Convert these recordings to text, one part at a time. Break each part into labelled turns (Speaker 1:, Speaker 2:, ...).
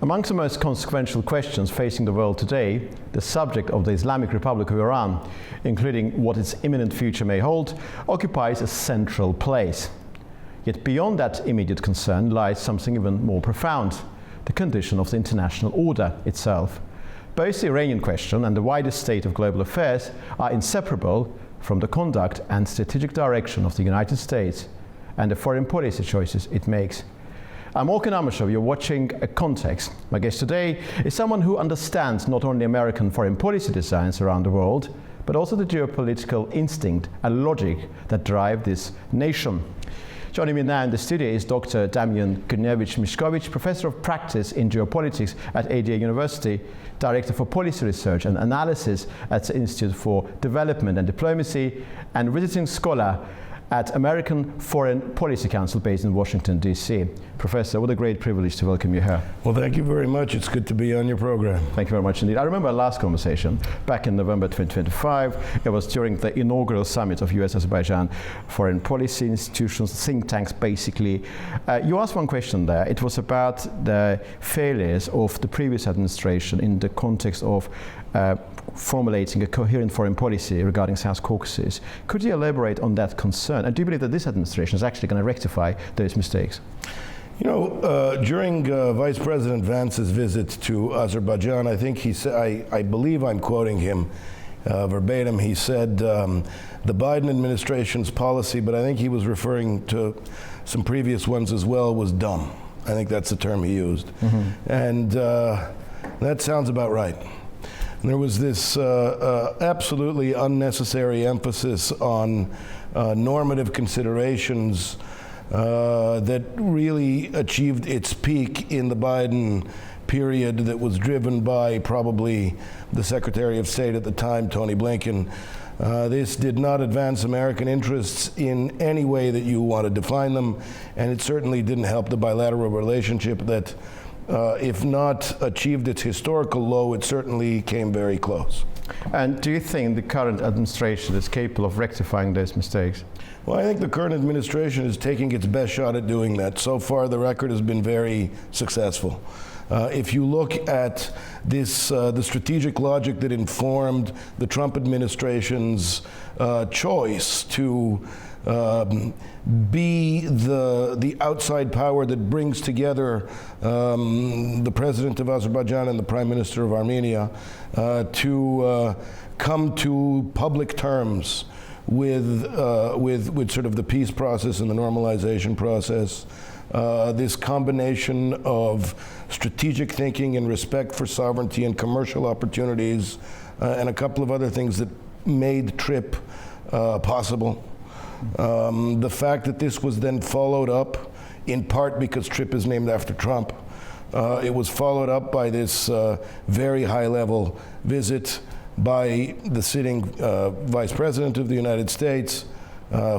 Speaker 1: Amongst the most consequential questions facing the world today, the subject of the Islamic Republic of Iran, including what its imminent future may hold, occupies a central place. Yet beyond that immediate concern lies something even more profound: the condition of the international order itself. Both the Iranian question and the wider state of global affairs are inseparable from the conduct and strategic direction of the United States and the foreign policy choices it makes. I'm Orkan Amashov, you're watching A Context. My guest today is someone who understands not only American foreign policy designs around the world, but also the geopolitical instinct and logic that drive this nation. Joining me now in the studio is Dr. Damian Gurniewicz-Miszkowicz, Professor of Practice in Geopolitics at ADA University, Director for Policy Research and Analysis at the Institute for Development and Diplomacy, and visiting scholar at American Foreign Policy Council based in Washington, D.C. Professor, what a great privilege to welcome you here.
Speaker 2: Well, thank you very much. It's good to be on your program.
Speaker 1: Thank you very much indeed. I remember our last conversation back in November 2025. It was during the inaugural summit of US-Azerbaijan foreign policy institutions, think tanks basically. You asked one question there. It was about the failures of the previous administration in the context of formulating a coherent foreign policy regarding South Caucasus. Could you elaborate on that concern? And do you believe that this administration is actually going to rectify those mistakes?
Speaker 2: You know, during Vice President Vance's visit to Azerbaijan, I think he said, I believe I'm quoting him verbatim, he said the Biden administration's policy, but I think he was referring to some previous ones as well, was dumb. I think that's the term he used. Mm-hmm. And that sounds about right. There was this absolutely unnecessary emphasis on normative considerations that really achieved its peak in the Biden period, that was driven by probably the Secretary of State at the time, Tony Blinken. This did not advance American interests in any way that you want to define them, and it certainly didn't help the bilateral relationship that if not achieved its historical low, it certainly came very close.
Speaker 1: And do you think the current administration is capable of rectifying those mistakes?
Speaker 2: Well, I think the current administration is taking its best shot at doing that. So far, the record has been very successful. If you look at this, the strategic logic that informed the Trump administration's choice to be the outside power that brings together the president of Azerbaijan and the prime minister of Armenia to come to public terms with sort of the peace process and the normalization process. This combination of strategic thinking and respect for sovereignty and commercial opportunities, and a couple of other things that made TRIP possible. The fact that this was then followed up, in part because TRIP is named after Trump, it was followed up by this very high-level visit by the sitting Vice President of the United States,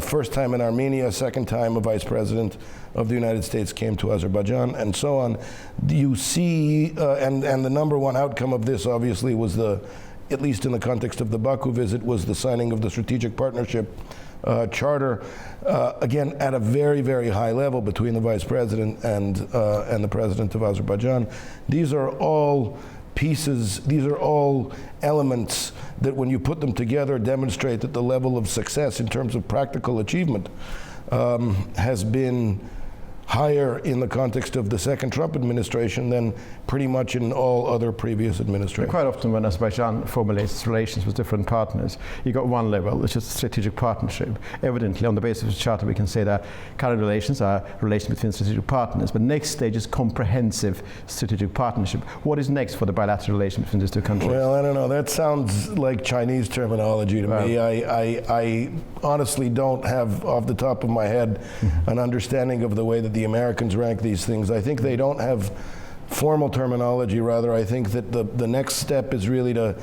Speaker 2: first time in Armenia, second time a Vice President of the United States came to Azerbaijan, and so on. You see, and the number one outcome of this obviously was at least in the context of the Baku visit, was the signing of the Strategic Partnership Charter, again at a very, very high level between the Vice President and the President of Azerbaijan. These are all pieces, these are all elements that when you put them together demonstrate that the level of success in terms of practical achievement has been higher in the context of the second Trump administration than pretty much in all other previous administrations.
Speaker 1: Quite often when Azerbaijan formulates relations with different partners, you got one level, which is strategic partnership. Evidently, on the basis of the Charter, we can say that current relations are relations between strategic partners, but next stage is comprehensive strategic partnership. What is next for the bilateral relation between these two countries?
Speaker 2: Well, I don't know. That sounds like Chinese terminology to me. I honestly don't have, off the top of my head, an understanding of the way that the Americans rank these things. I think they don't have formal terminology. Rather, I think that the next step is really to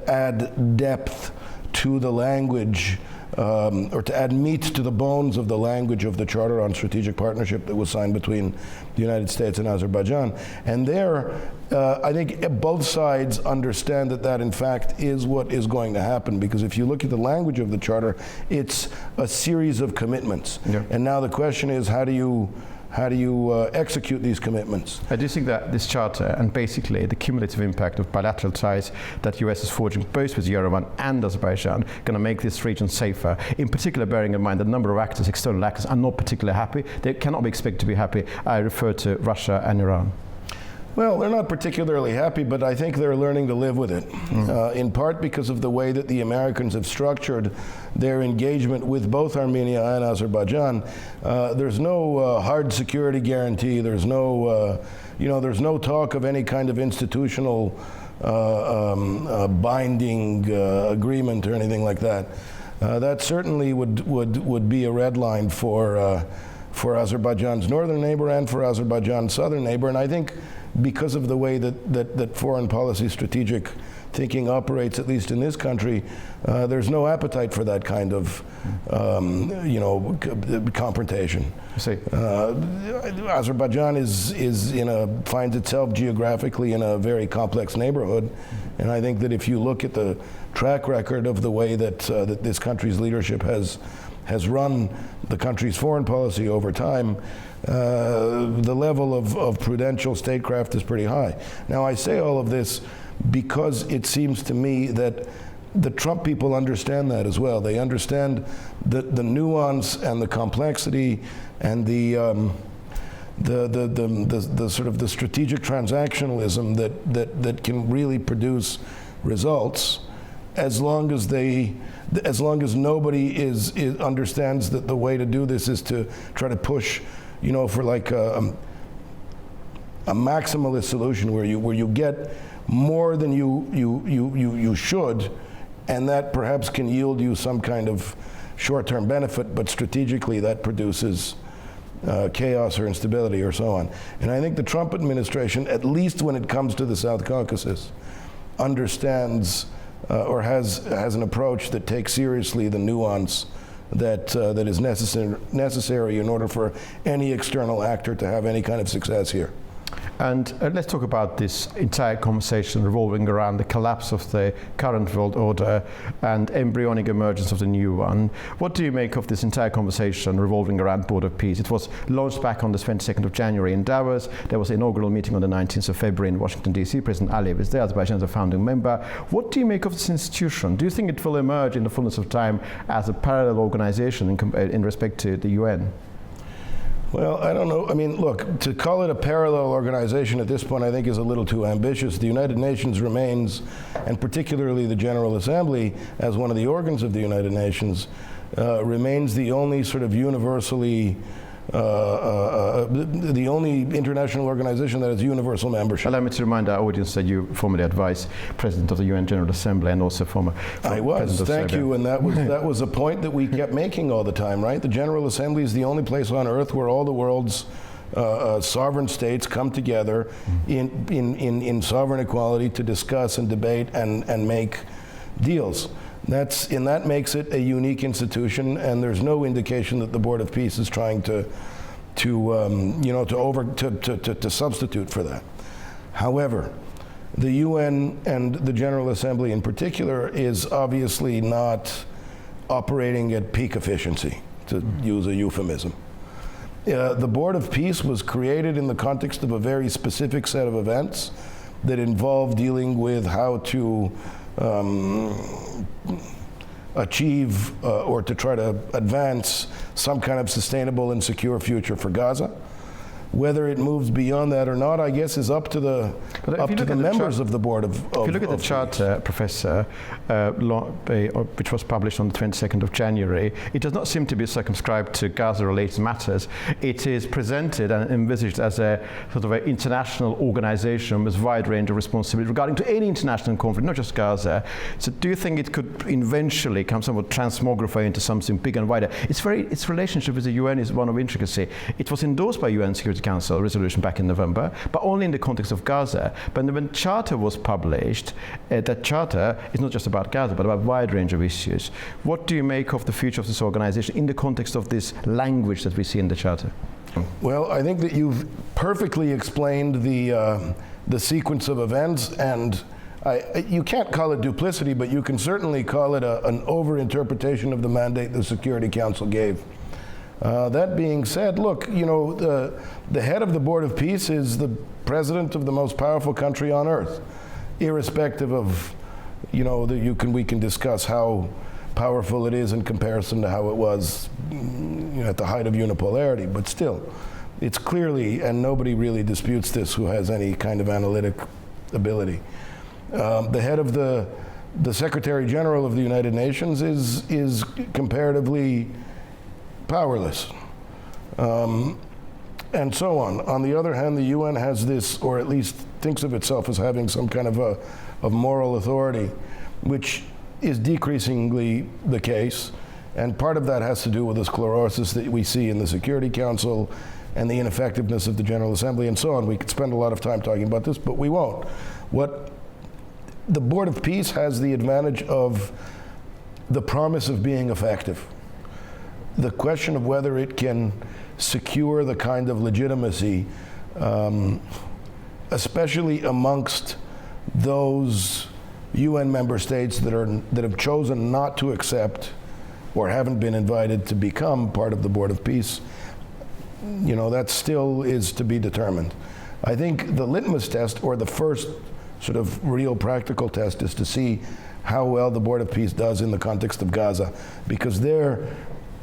Speaker 2: add depth to the language, or to add meat to the bones of the language of the Charter on Strategic Partnership that was signed between the United States and Azerbaijan. And there, I think both sides understand that in fact is what is going to happen, because if you look at the language of the Charter, it's a series of commitments. Yeah. And now the question is, how do you execute these commitments?
Speaker 1: I do think that this charter and basically the cumulative impact of bilateral ties that the US is forging both with Yerevan and Azerbaijan going to make this region safer, in particular bearing in mind that a number of actors, external actors, are not particularly happy. They cannot be expected to be happy. I refer to Russia and Iran.
Speaker 2: Well, they're not particularly happy, but I think they're learning to live with it, in part because of the way that the Americans have structured their engagement with both Armenia and Azerbaijan. There's no hard security guarantee. There's no, there's no talk of any kind of institutional binding agreement or anything like that. That certainly would be a red line for Azerbaijan's northern neighbor and for Azerbaijan's southern neighbor, and I think because of the way that foreign policy strategic thinking operates, at least in this country, there's no appetite for that kind of, confrontation. Azerbaijan finds itself geographically in a very complex neighborhood, and I think that if you look at the track record of the way that this country's leadership has run the country's foreign policy over time, the level of prudential statecraft is pretty high. Now, I say all of this because it seems to me that the Trump people understand that as well. They understand the nuance and the complexity and the sort of the strategic transactionalism that can really produce results, as long as nobody understands that the way to do this is to try to push, for like a maximalist solution where you get more than you should, and that perhaps can yield you some kind of short-term benefit, but strategically that produces chaos or instability or so on. And I think the Trump administration, at least when it comes to the South Caucasus, understands or has an approach that takes seriously the nuance that is necessary in order for any external actor to have any kind of success here.
Speaker 1: And let's talk about this entire conversation revolving around the collapse of the current world order and embryonic emergence of the new one. What do you make of this entire conversation revolving around border peace? It was launched back on the 22nd of January in Davos. There was an inaugural meeting on the 19th of February in Washington, D.C. President Aliyev is there, Azerbaijan is a founding member. What do you make of this institution? Do you think it will emerge in the fullness of time as a parallel organization in respect to the UN?
Speaker 2: Well, I don't know. I mean, look, to call it a parallel organization at this point, I think is a little too ambitious. The United Nations remains, and particularly the General Assembly, as one of the organs of the United Nations, remains the only sort of universally, the only international organization that has universal membership.
Speaker 1: Allow me to remind our audience that you formerly advised President of the UN General Assembly and also former
Speaker 2: President of thank you, and that was a point that we kept making all the time, right? The General Assembly is the only place on earth where all the world's sovereign states come together in sovereign equality to discuss and debate and make deals. That makes it a unique institution, and there's no indication that the Board of Peace is trying to substitute for that. However, the UN and the General Assembly in particular is obviously not operating at peak efficiency, to use a euphemism. The Board of Peace was created in the context of a very specific set of events that involved dealing with how to achieve or to try to advance some kind of sustainable and secure future for Gaza. Whether it moves beyond that or not, I guess, is up to the members of the board of.
Speaker 1: If you look at the charter, Professor, which was published on the 22nd of January, it does not seem to be circumscribed to Gaza-related matters. It is presented and envisaged as a sort of an international organization with a wide range of responsibility regarding to any international conflict, not just Gaza. So, do you think it could eventually come somewhat transmogrify into something bigger and wider? Its relationship with the UN is one of intricacy. It was endorsed by UN Security Council resolution back in November, but only in the context of Gaza. But when the charter was published, that charter is not just about Gaza, but about a wide range of issues. What do you make of the future of this organization in the context of this language that we see in the charter?
Speaker 2: Well, I think that you've perfectly explained the sequence of events, and you can't call it duplicity, but you can certainly call it an over-interpretation of the mandate the Security Council gave. That being said, look, the head of the Board of Peace is the president of the most powerful country on earth, irrespective of, we can discuss how powerful it is in comparison to how it was at the height of unipolarity, but still, it's clearly, and nobody really disputes this who has any kind of analytic ability. The head of the Secretary General of the United Nations is comparatively powerless, and so on. On the other hand, the UN has this, or at least thinks of itself as having some kind of moral authority, which is decreasingly the case, and part of that has to do with the sclerosis that we see in the Security Council and the ineffectiveness of the General Assembly and so on. We could spend a lot of time talking about this, but we won't. What the Board of Peace has the advantage of the promise of being effective. The question of whether it can secure the kind of legitimacy, especially amongst those UN member states that have chosen not to accept or haven't been invited to become part of the Board of Peace, that still is to be determined. I think the litmus test, or the first sort of real practical test, is to see how well the Board of Peace does in the context of Gaza, because there,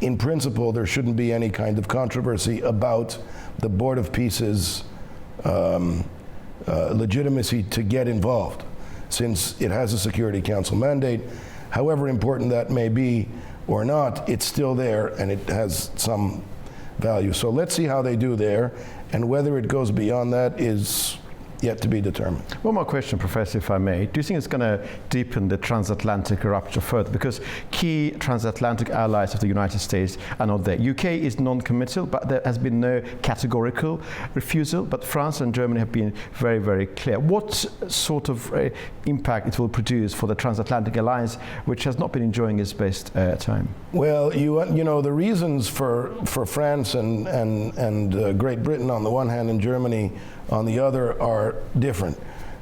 Speaker 2: in principle, there shouldn't be any kind of controversy about the Board of Peace's legitimacy to get involved, since it has a Security Council mandate. However important that may be or not, it's still there and it has some value. So let's see how they do there, and whether it goes beyond that is yet to be determined.
Speaker 1: One more question, Professor, if I may. Do you think it's going to deepen the transatlantic rupture further? Because key transatlantic allies of the United States are not there. UK is non-committal, but there has been no categorical refusal. But France and Germany have been very, very clear. What sort of impact it will produce for the transatlantic alliance, which has not been enjoying its best time?
Speaker 2: Well, the reasons for France and Great Britain on the one hand and Germany on the other are different.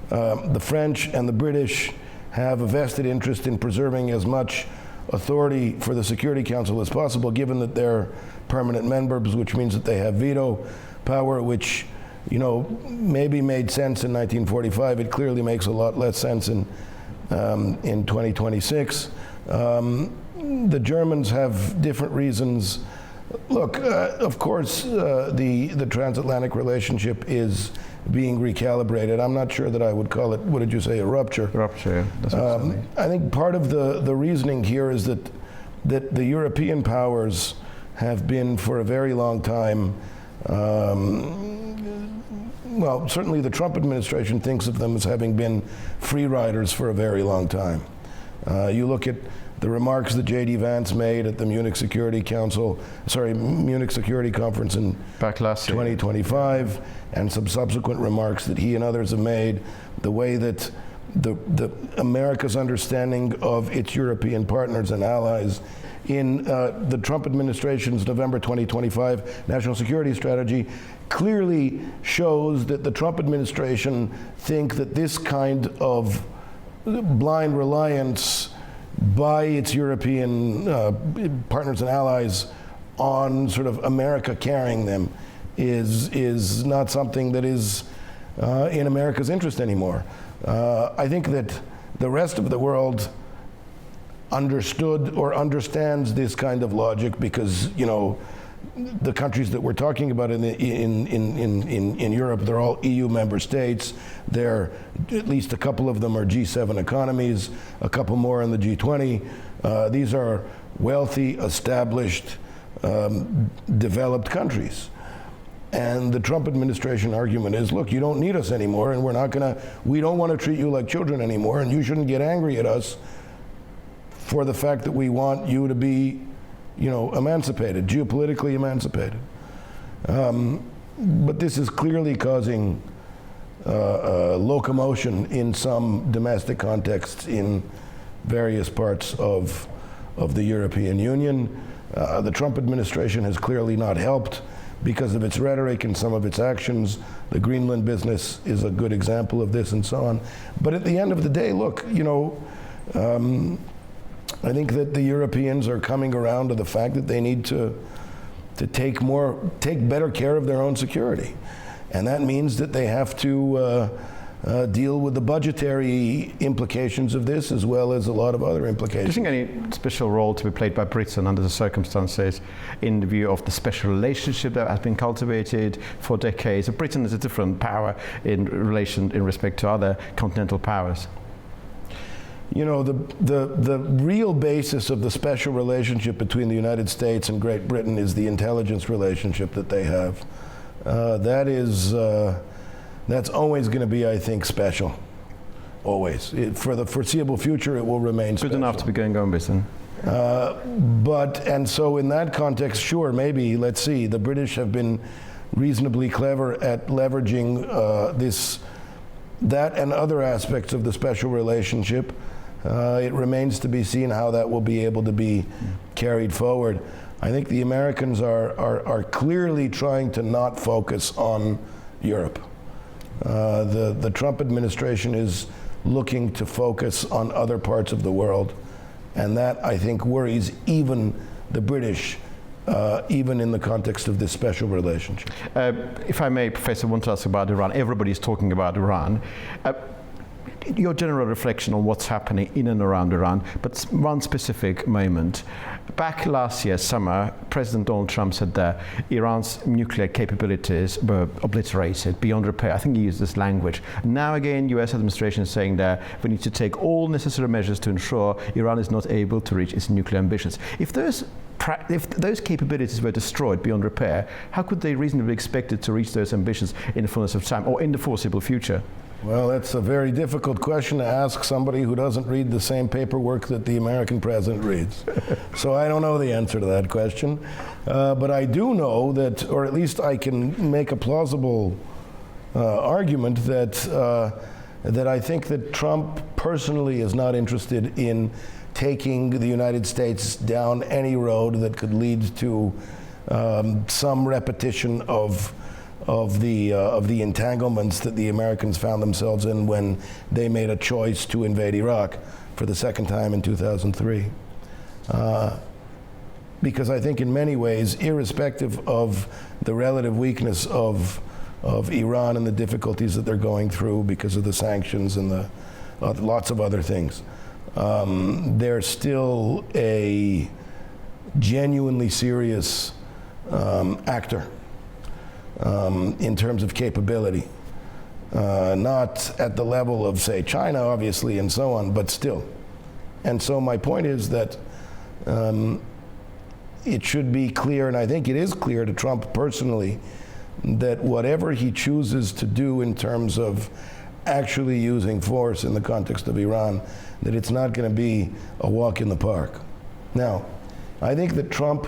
Speaker 2: The French and the British have a vested interest in preserving as much authority for the Security Council as possible, given that they're permanent members, which means that they have veto power, which maybe made sense in 1945. It clearly makes a lot less sense in 2026. The Germans have different reasons. Look, of course, the transatlantic relationship is being recalibrated. I'm not sure that I would call it, what did you say, a rupture?
Speaker 1: Rupture, that's what
Speaker 2: I think part of the reasoning here is that the European powers have been for a very long time, well, certainly the Trump administration thinks of them as having been free riders for a very long time. You look at the remarks that J.D. Vance made at the Munich Security Conference in 2025, and some subsequent remarks that he and others have made, the way that the America's understanding of its European partners and allies in the Trump administration's November 2025 national security strategy clearly shows that the Trump administration think that this kind of blind reliance by its European partners and allies on sort of America carrying them is not something that is in America's interest anymore. I think that the rest of the world understood or understands this kind of logic because, the countries that we're talking about in Europe, they're all EU member states. At least a couple of them are G7 economies, a couple more in the G20. These are wealthy, established, developed countries. And the Trump administration argument is, look, you don't need us anymore, and we don't want to treat you like children anymore, and you shouldn't get angry at us for the fact that we want you to be emancipated, geopolitically emancipated. But this is clearly causing locomotion in some domestic contexts in various parts of the European Union. The Trump administration has clearly not helped because of its rhetoric and some of its actions. The Greenland business is a good example of this and so on. But at the end of the day, look, I think that the Europeans are coming around to the fact that they need to to take better care of their own security. And that means that they have to deal with the budgetary implications of this, as well as a lot of other implications.
Speaker 1: Do you think any special role to be played by Britain under the circumstances in the view of the special relationship that has been cultivated for decades? Britain is a different power in respect to other continental powers.
Speaker 2: You know, the real basis of the special relationship between the United States and Great Britain is the intelligence relationship that they have. That's always going to be, I think, special. Always. For the foreseeable future, it will remain special.
Speaker 1: Good enough to be going on with them.
Speaker 2: And so in that context, sure, maybe, let's see, the British have been reasonably clever at leveraging that and other aspects of the special relationship. It remains to be seen how that will be able to be carried forward. I think the Americans are clearly trying to not focus on Europe. The Trump administration is looking to focus on other parts of the world, and that, I think, worries even the British, even in the context of this special relationship.
Speaker 1: If I may, Professor, I want to ask about Iran. Everybody's talking about Iran. Your general reflection on what's happening in and around Iran, but one specific moment. Back last year, summer, President Donald Trump said that Iran's nuclear capabilities were obliterated, beyond repair. I think he used this language. Now again, US administration is saying that we need to take all necessary measures to ensure Iran is not able to reach its nuclear ambitions. If those capabilities were destroyed beyond repair, how could they reasonably be expected to reach those ambitions in the fullness of time or in the foreseeable future?
Speaker 2: Well, that's a very difficult question to ask somebody who doesn't read the same paperwork that the American president reads. So I don't know the answer to that question. But I do know that, or at least I can make a plausible argument that I think that Trump personally is not interested in taking the United States down any road that could lead to some repetition of the entanglements that the Americans found themselves in when they made a choice to invade Iraq for the second time in 2003. Because I think in many ways, irrespective of the relative weakness of Iran and the difficulties that they're going through because of the sanctions and the lots of other things, they're still a genuinely serious actor. In terms of capability, not at the level of, say, China, obviously, and so on, but still. And so my point is that it should be clear, and I think it is clear to Trump personally, that whatever he chooses to do in terms of actually using force in the context of Iran, that it's not going to be a walk in the park. Now, I think that Trump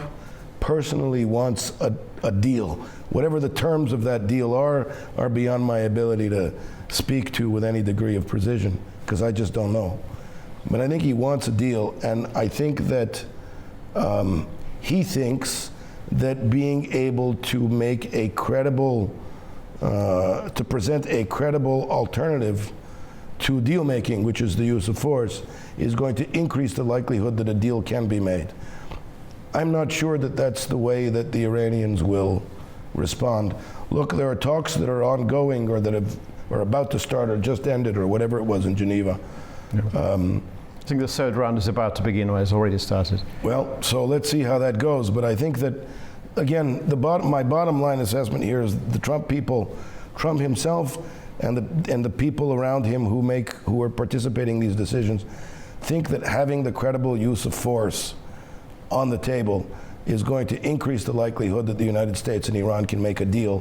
Speaker 2: personally wants a deal. Whatever the terms of that deal are beyond my ability to speak to with any degree of precision, because I just don't know. But I think he wants a deal, and I think that he thinks that being able to make a credible, to present a credible alternative to deal making, which is the use of force, is going to increase the likelihood that a deal can be made. I'm not sure that that's the way that the Iranians will respond. Look, there are talks that are ongoing or that are about to start or just ended or whatever it was in Geneva.
Speaker 1: Yeah. I think the third round is about to begin or has already started.
Speaker 2: Well, so let's see how that goes. But I think that, again, my bottom line assessment here is the Trump people, Trump himself and the people around him who are participating in these decisions, think that having the credible use of force on the table is going to increase the likelihood that the United States and Iran can make a deal,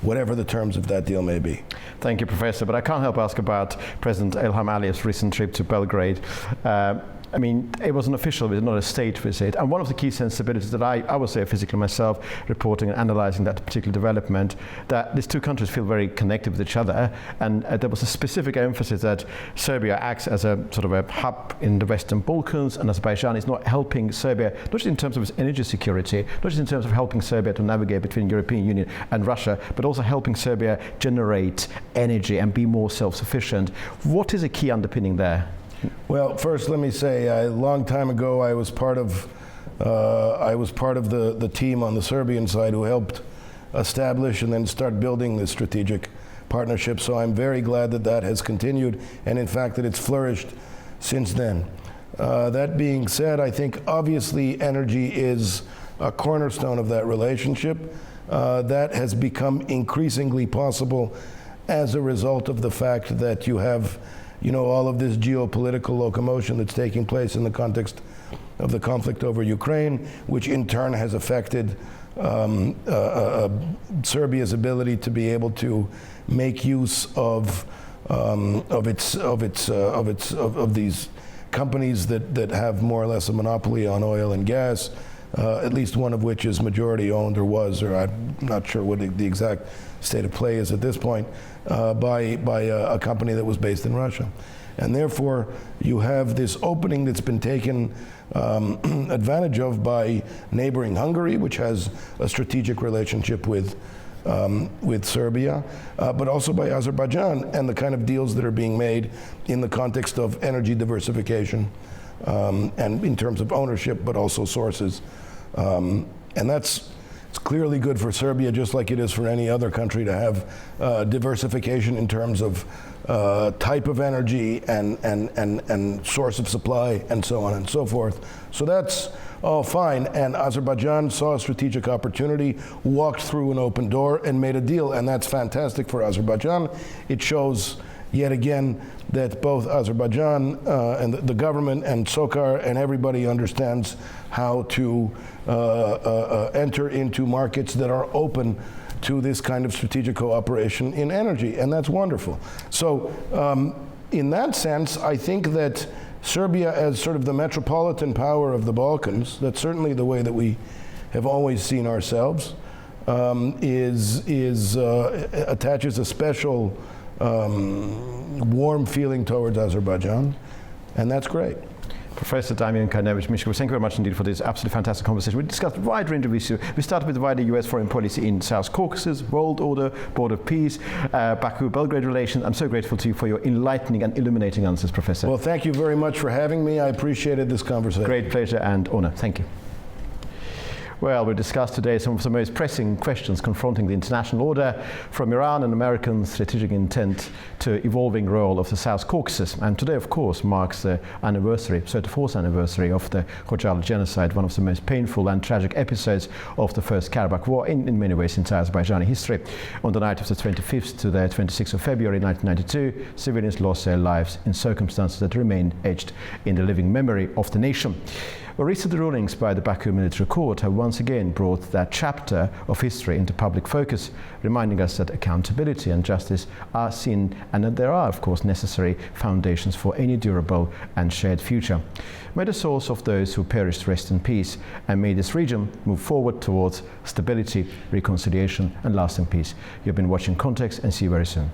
Speaker 2: whatever the terms of that deal may be.
Speaker 1: Thank you, Professor. But I can't help ask about President Ilham Aliyev's recent trip to Belgrade. I mean, it was an official visit, not a state visit. And one of the key sensibilities that I would say physically myself, reporting and analyzing that particular development, that these two countries feel very connected with each other. And there was a specific emphasis that Serbia acts as a sort of a hub in the Western Balkans, and Azerbaijan is not helping Serbia, not just in terms of its energy security, not just in terms of helping Serbia to navigate between European Union and Russia, but also helping Serbia generate energy and be more self-sufficient. What is a key underpinning there?
Speaker 2: Well, first let me say, a long time ago I was part of I was part of the team on the Serbian side who helped establish and then start building this strategic partnership. So I'm very glad that that has continued, and in fact that it's flourished since then. That being said, I think obviously energy is a cornerstone of that relationship. That has become increasingly possible as a result of the fact that you have, all of this geopolitical locomotion that's taking place in the context of the conflict over Ukraine, which in turn has affected Serbia's ability to be able to make use of these companies that have more or less a monopoly on oil and gas, at least one of which is majority owned or was, or I'm not sure what the exact state of play is at this point, by a company that was based in Russia. And therefore, you have this opening that's been taken advantage of by neighboring Hungary, which has a strategic relationship with Serbia, but also by Azerbaijan and the kind of deals that are being made in the context of energy diversification and in terms of ownership, but also sources. And it's clearly good for Serbia, just like it is for any other country, to have diversification in terms of type of energy and source of supply and so on and so forth. So that's all fine. And Azerbaijan saw a strategic opportunity, walked through an open door and made a deal. And that's fantastic for Azerbaijan. It shows yet again that both Azerbaijan and the government and SOCAR and everybody understands how to enter into markets that are open to this kind of strategic cooperation in energy, and that's wonderful. So in that sense, I think that Serbia, as sort of the metropolitan power of the Balkans, that's certainly the way that we have always seen ourselves, attaches a special warm feeling towards Azerbaijan, and that's great.
Speaker 1: Professor Damian Knežević-Mišković, thank you very much indeed for this absolutely fantastic conversation. We discussed a wide range of issues. We started with the wider US foreign policy in South Caucasus, world order, border peace, Baku-Belgrade relations. I'm so grateful to you for your enlightening and illuminating answers, Professor.
Speaker 2: Well, thank you very much for having me. I appreciated this conversation.
Speaker 1: Great pleasure and honor. Thank you. Well, we discussed today some of the most pressing questions confronting the international order, from Iran and American strategic intent to evolving role of the South Caucasus. And today, of course, marks the anniversary, 34th anniversary of the Khojaly genocide, one of the most painful and tragic episodes of the First Karabakh War in many ways in Azerbaijani history. On the night of the 25th to the 26th of February 1992, civilians lost their lives in circumstances that remain etched in the living memory of the nation. Well, recent rulings by the Baku Military Court have once again brought that chapter of history into public focus, reminding us that accountability and justice are seen and that there are, of course, necessary foundations for any durable and shared future. May the souls of those who perished rest in peace, and may this region move forward towards stability, reconciliation, and lasting peace. You've been watching Context, and see you very soon.